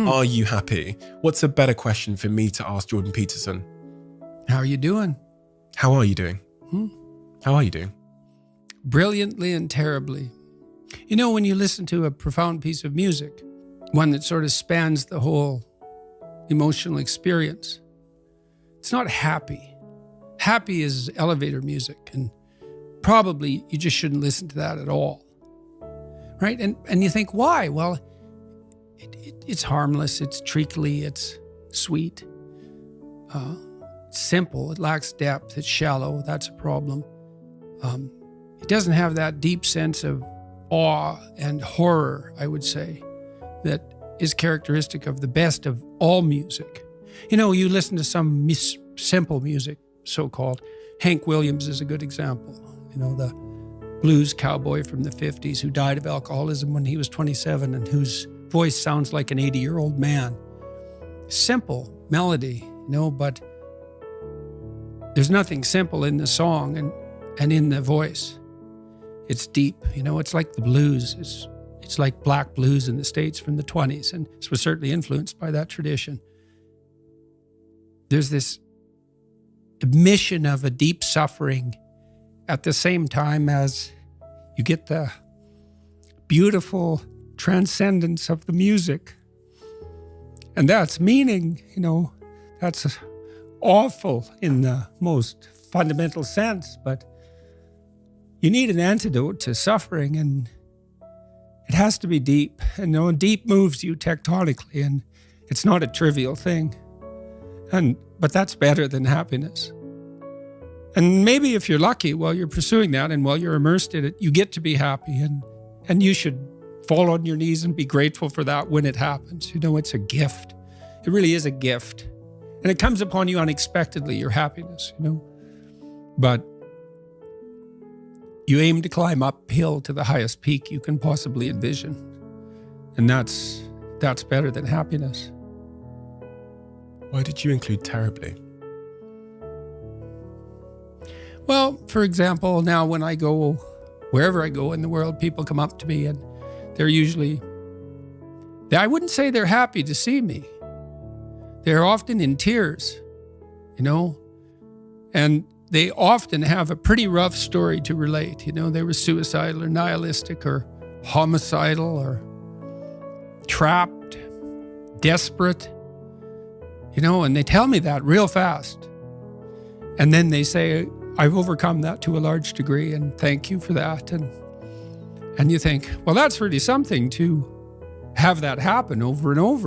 Are you happy? What's a better question for me to ask Jordan Peterson? How are you doing? How are you doing? How are you doing? Brilliantly and terribly. You know, when you listen to a profound piece of music, one that sort of spans the whole emotional experience, it's not happy. Happy is elevator music, and probably you just shouldn't listen to that at all. Right? And you think, why? Well, it's harmless, it's treacly, it's sweet, it's simple, it lacks depth, it's shallow, that's a problem. It doesn't have that deep sense of awe and horror, I would say, that is characteristic of the best of all music. You know, you listen to some simple music, so-called. Hank Williams is a good example. You know, the blues cowboy from the 50s who died of alcoholism when he was 27 and whose voice sounds like an 80-year-old man. Simple melody, you know, but there's nothing simple in the song and in the voice. It's deep, you know, it's like the blues. It's like black blues in the States from the 20s, and this was certainly influenced by that tradition. There's this admission of a deep suffering at the same time as you get the beautiful transcendence of the music. And that's meaning, you know, that's awful in the most fundamental sense, but you need an antidote to suffering, and it has to be deep. And you know, deep moves you tectonically, and it's not a trivial thing. But that's better than happiness. And maybe if you're lucky, while you're pursuing that and while you're immersed in it, you get to be happy, and you should fall on your knees and be grateful for that when it happens. You know, it's a gift. It really is a gift. And it comes upon you unexpectedly, your happiness, you know. But you aim to climb uphill to the highest peak you can possibly envision. And that's better than happiness. Why did you include terribly? Well, for example, now when I go, wherever I go in the world, people come up to me and they're usually, I wouldn't say they're happy to see me. They're often in tears, you know, and they often have a pretty rough story to relate. You know, they were suicidal or nihilistic or homicidal or trapped, desperate, you know, and they tell me that real fast. And then they say, I've overcome that to a large degree, and thank you for that. And you think, well, that's really something to have that happen over and over.